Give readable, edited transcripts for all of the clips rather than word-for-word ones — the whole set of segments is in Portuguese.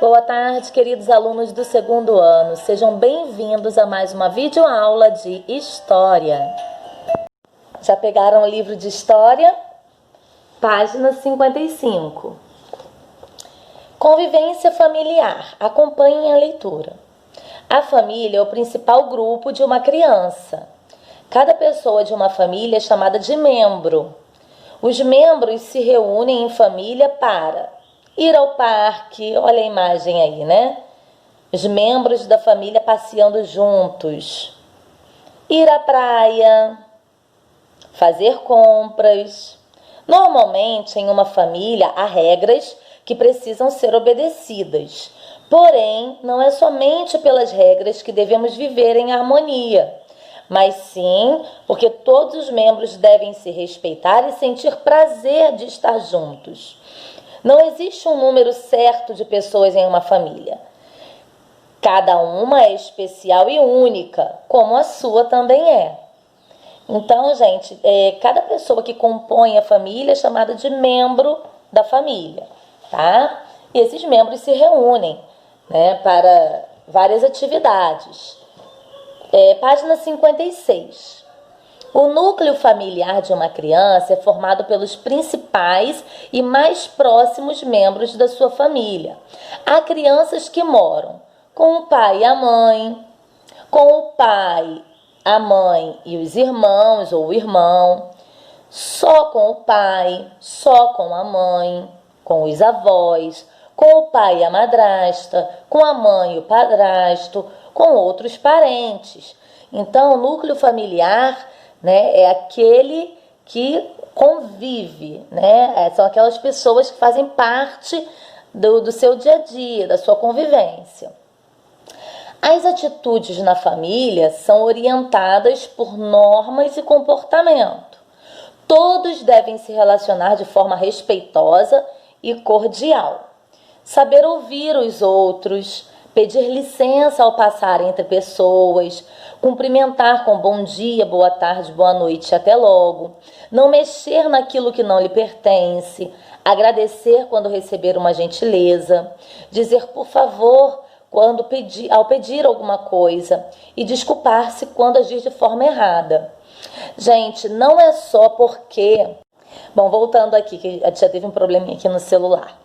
Boa tarde, queridos alunos do segundo ano. Sejam bem-vindos a mais uma videoaula de História. Já pegaram o livro de História? Página 55. Convivência familiar. Acompanhem a leitura. A família é o principal grupo de uma criança. Cada pessoa de uma família é chamada de membro. Os membros se reúnem em família para ir ao parque, olha a imagem aí, né? Os membros da família passeando juntos. Ir à praia, fazer compras. Normalmente, em uma família, há regras que precisam ser obedecidas. Porém, não é somente pelas regras que devemos viver em harmonia, mas sim porque todos os membros devem se respeitar e sentir prazer de estar juntos. Não existe um número certo de pessoas em uma família. Cada uma é especial e única, como a sua também é. Então, gente, cada pessoa que compõe a família é chamada de membro da família, tá? E esses membros se reúnem, né, para várias atividades. Página 56. O núcleo familiar de uma criança é formado pelos principais e mais próximos membros da sua família. Há crianças que moram com o pai e a mãe, com o pai, a mãe e os irmãos ou o irmão, só com o pai, só com a mãe, com os avós, com o pai e a madrasta, com a mãe e o padrasto, com outros parentes. Então, o núcleo familiar, né, é aquele que convive, né? São aquelas pessoas que fazem parte do seu dia a dia, da sua convivência. As atitudes na família são orientadas por normas e comportamento. Todos devem se relacionar de forma respeitosa e cordial. Saber ouvir os outros, pedir licença ao passar entre pessoas, cumprimentar com bom dia, boa tarde, boa noite, até logo, não mexer naquilo que não lhe pertence, agradecer quando receber uma gentileza, dizer por favor ao pedir alguma coisa e desculpar-se quando agir de forma errada. Gente, não é só porque... Bom, voltando aqui, que já teve um probleminha aqui no celular.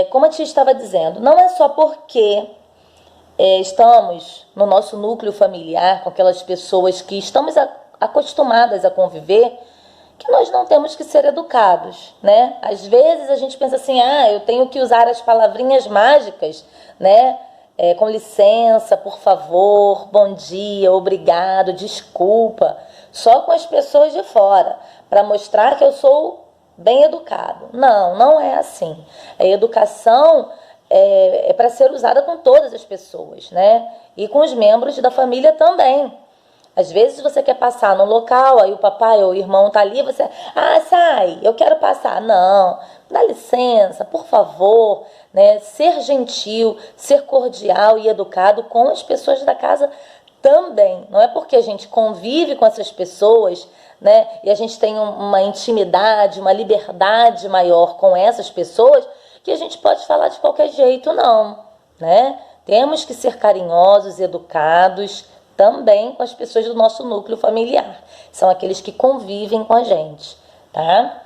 Como a tia estava dizendo, não é só porque estamos no nosso núcleo familiar com aquelas pessoas que estamos acostumadas a conviver, que nós não temos que ser educados, né? Às vezes a gente pensa assim, eu tenho que usar as palavrinhas mágicas, né? Com licença, por favor, bom dia, obrigado, desculpa, só com as pessoas de fora, para mostrar que eu sou bem educado. Não, não é assim. A educação é para ser usada com todas as pessoas, né? E com os membros da família também. Às vezes você quer passar no local, aí o papai ou o irmão tá ali, você... sai, eu quero passar. Não, dá licença, por favor, né? Ser gentil, ser cordial e educado com as pessoas da casa também. Não é porque a gente convive com essas pessoas, né, e a gente tem uma intimidade, uma liberdade maior com essas pessoas, que a gente pode falar de qualquer jeito, não, né? Temos que ser carinhosos, educados também com as pessoas do nosso núcleo familiar. São aqueles que convivem com a gente, tá?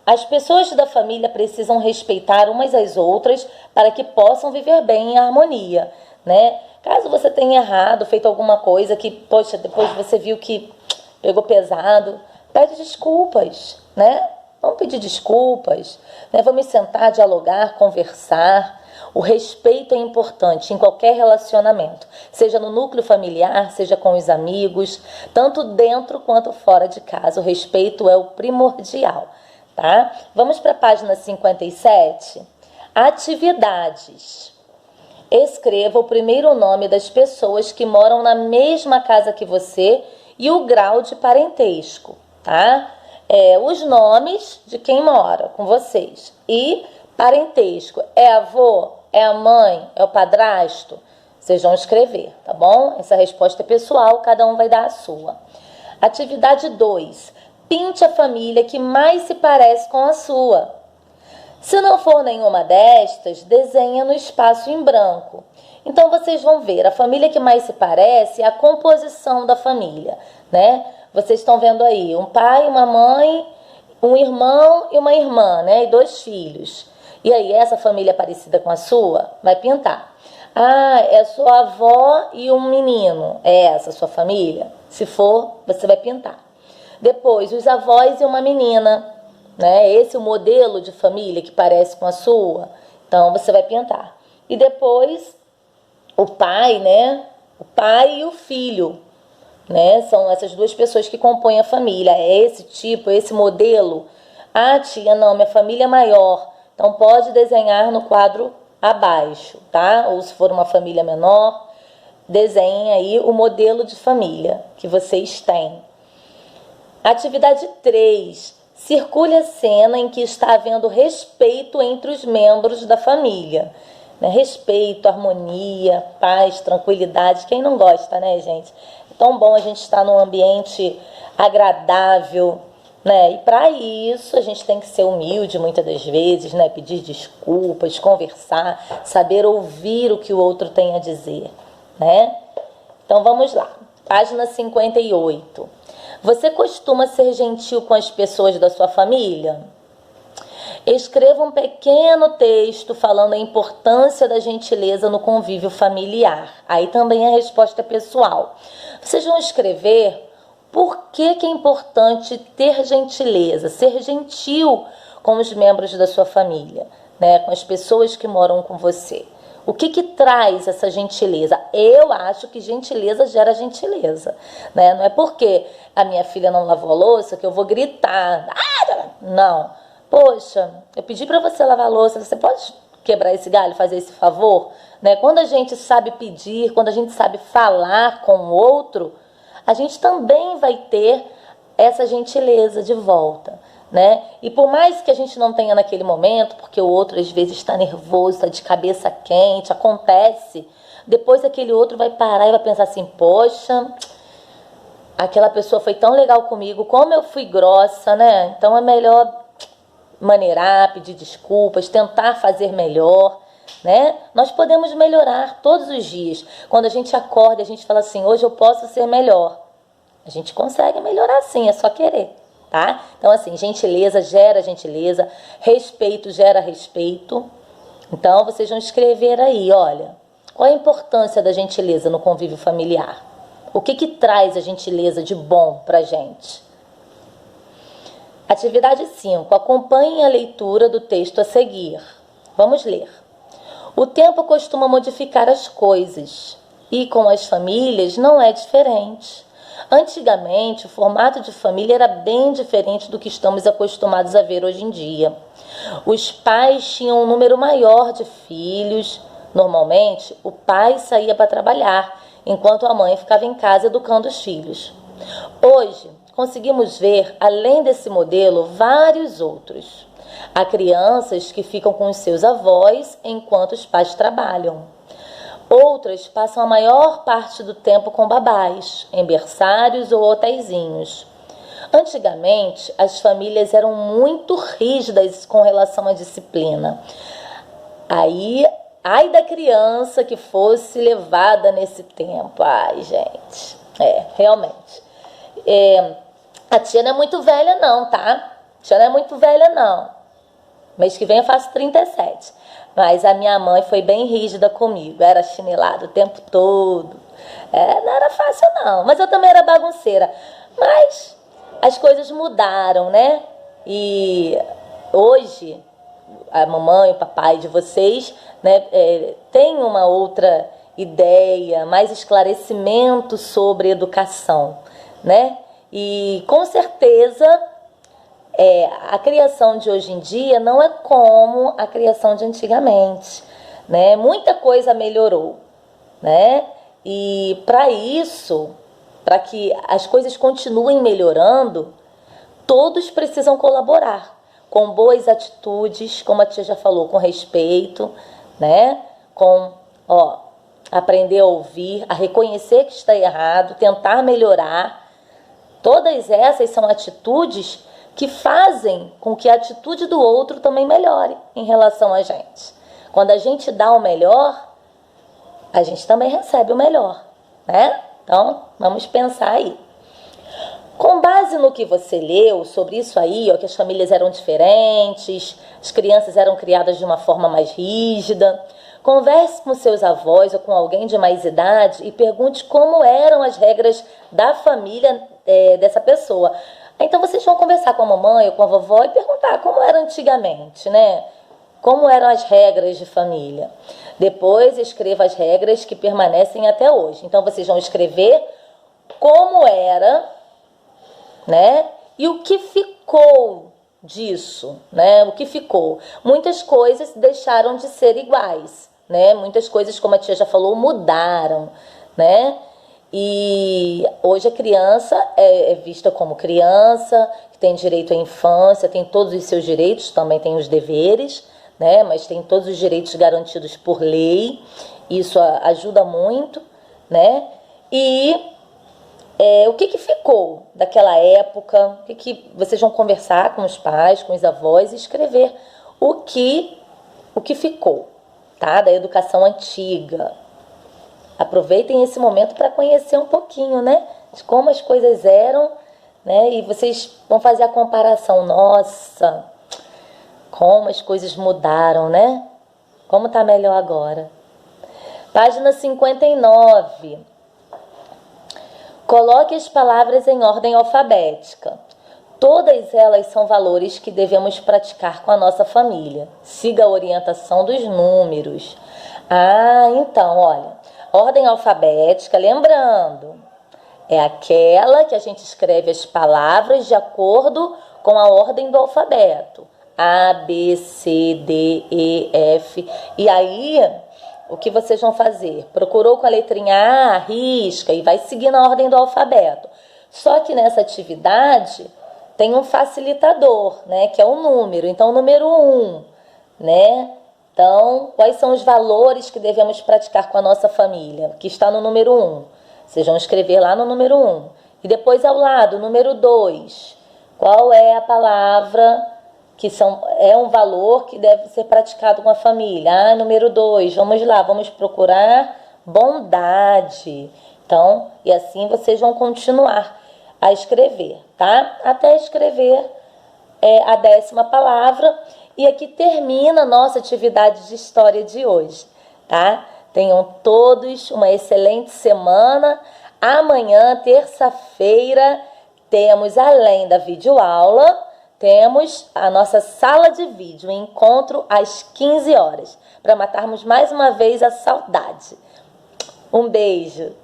As pessoas da família precisam respeitar umas às outras para que possam viver bem em harmonia, né? Caso você tenha errado, feito alguma coisa que, poxa, depois você viu que pegou pesado, pede desculpas, né? Vamos pedir desculpas, né? Vamos sentar, dialogar, conversar. O respeito é importante em qualquer relacionamento, seja no núcleo familiar, seja com os amigos, tanto dentro quanto fora de casa. O respeito é o primordial, tá? Vamos para a página 57. Atividades. Escreva o primeiro nome das pessoas que moram na mesma casa que você e o grau de parentesco, tá? Os nomes de quem mora com vocês e parentesco. É avô? É a mãe? É o padrasto? Vocês vão escrever, tá bom? Essa resposta é pessoal, cada um vai dar a sua. Atividade 2. Pinte a família que mais se parece com a sua. Se não for nenhuma destas, desenha no espaço em branco. Então, vocês vão ver, a família que mais se parece é a composição da família, né? Vocês estão vendo aí um pai, uma mãe, um irmão e uma irmã, né? E 2 filhos. E aí, essa família é parecida com a sua? Vai pintar. Ah, é sua avó e um menino. É essa a sua família? Se for, você vai pintar. Depois, os avós e uma menina, né? Esse é o modelo de família que parece com a sua. Então, você vai pintar. E depois, o pai, né? O pai e o filho, né? São essas 2 pessoas que compõem a família. É esse tipo, esse modelo. Ah, tia, não, minha família é maior. Então, pode desenhar no quadro abaixo, tá? Ou se for uma família menor, desenhem aí o modelo de família que vocês têm. Atividade 3. Circule a cena em que está havendo respeito entre os membros da família. Né? Respeito, harmonia, paz, tranquilidade. Quem não gosta, né, gente? É tão bom a gente estar num ambiente agradável, né? E para isso a gente tem que ser humilde muitas das vezes, né? Pedir desculpas, conversar, saber ouvir o que o outro tem a dizer, né? Então vamos lá. Página 58. Você costuma ser gentil com as pessoas da sua família? Escreva um pequeno texto falando a importância da gentileza no convívio familiar. Aí também a resposta é pessoal. Vocês vão escrever por que é importante ter gentileza, ser gentil com os membros da sua família, né? Com as pessoas que moram com você. O que traz essa gentileza? Eu acho que gentileza gera gentileza, né? Não é porque a minha filha não lavou a louça que eu vou gritar. Não. Poxa, eu pedi para você lavar a louça, você pode quebrar esse galho, fazer esse favor? Né? Quando a gente sabe pedir, quando a gente sabe falar com o outro, a gente também vai ter essa gentileza de volta, né? E por mais que a gente não tenha naquele momento, porque o outro às vezes está nervoso, está de cabeça quente, acontece, depois aquele outro vai parar e vai pensar assim, poxa, aquela pessoa foi tão legal comigo, como eu fui grossa, né? Então é melhor maneirar, pedir desculpas, tentar fazer melhor, né? Nós podemos melhorar todos os dias. Quando a gente acorda, a gente fala assim, hoje eu posso ser melhor. A gente consegue melhorar sim, é só querer, tá? Então assim, gentileza gera gentileza, respeito gera respeito. Então vocês vão escrever aí, olha, qual a importância da gentileza no convívio familiar? O que traz a gentileza de bom pra gente? Atividade 5. Acompanhe a leitura do texto a seguir. Vamos ler. O tempo costuma modificar as coisas e com as famílias não é diferente. Antigamente, o formato de família era bem diferente do que estamos acostumados a ver hoje em dia. Os pais tinham um número maior de filhos. Normalmente, o pai saía para trabalhar, enquanto a mãe ficava em casa educando os filhos. Hoje, conseguimos ver, além desse modelo, vários outros. Há crianças que ficam com os seus avós enquanto os pais trabalham. Outras passam a maior parte do tempo com babás, em berçários ou hotéisinhos. Antigamente, as famílias eram muito rígidas com relação à disciplina. Ai da criança que fosse levada nesse tempo. Ai, gente. Realmente. A tia não é muito velha não, tá? A tia não é muito velha não. Mês que vem eu faço 37. Mas a minha mãe foi bem rígida comigo. Era chinelada o tempo todo. Não era fácil não. Mas eu também era bagunceira. Mas as coisas mudaram, né? E hoje, a mamãe e o papai de vocês, né, tem uma outra ideia, mais esclarecimento sobre educação, né? E com certeza a criação de hoje em dia não é como a criação de antigamente, né? Muita coisa melhorou, né? E para isso, para que as coisas continuem melhorando, todos precisam colaborar com boas atitudes, como a tia já falou, com respeito, né? Com aprender a ouvir, a reconhecer que está errado, tentar melhorar. Todas essas são atitudes que fazem com que a atitude do outro também melhore em relação a gente. Quando a gente dá o melhor, a gente também recebe o melhor, né? Então, vamos pensar aí. Com base no que você leu sobre isso aí, ó, que as famílias eram diferentes, as crianças eram criadas de uma forma mais rígida, converse com seus avós ou com alguém de mais idade e pergunte como eram as regras da família dessa pessoa. Então vocês vão conversar com a mamãe ou com a vovó e perguntar como era antigamente, né? Como eram as regras de família. Depois escreva as regras que permanecem até hoje. Então vocês vão escrever como era, né? E o que ficou disso, né? O que ficou? Muitas coisas deixaram de ser iguais, né? Muitas coisas, como a tia já falou, mudaram, né? E hoje a criança é vista como criança, que tem direito à infância, tem todos os seus direitos, também tem os deveres, né? Mas tem todos os direitos garantidos por lei. Isso ajuda muito, né? E o que ficou daquela época? O que vocês vão conversar com os pais, com os avós e escrever o que ficou, tá? Da educação antiga. Aproveitem esse momento para conhecer um pouquinho, né? De como as coisas eram, né? E vocês vão fazer a comparação. Nossa, como as coisas mudaram, né? Como tá melhor agora. Página 59. Coloque as palavras em ordem alfabética. Todas elas são valores que devemos praticar com a nossa família. Siga a orientação dos números. Então, olha, ordem alfabética, lembrando, é aquela que a gente escreve as palavras de acordo com a ordem do alfabeto. A, B, C, D, E, F. E aí, o que vocês vão fazer? Procurou com a letrinha A, risca e vai seguir na ordem do alfabeto. Só que nessa atividade tem um facilitador, né? Que é o número. Então, o número 1, né? Então, quais são os valores que devemos praticar com a nossa família? Que está no número 1. Vocês vão escrever lá no número 1. E depois ao lado, número 2. Qual é a palavra que é um valor que deve ser praticado com a família? Número 2. Vamos lá, vamos procurar bondade. Então, e assim vocês vão continuar a escrever, tá? Até escrever a 10ª palavra. E aqui termina a nossa atividade de história de hoje, tá? Tenham todos uma excelente semana. Amanhã, terça-feira, temos, além da videoaula, temos a nossa sala de vídeo, encontro às 15 horas, para matarmos mais uma vez a saudade. Um beijo!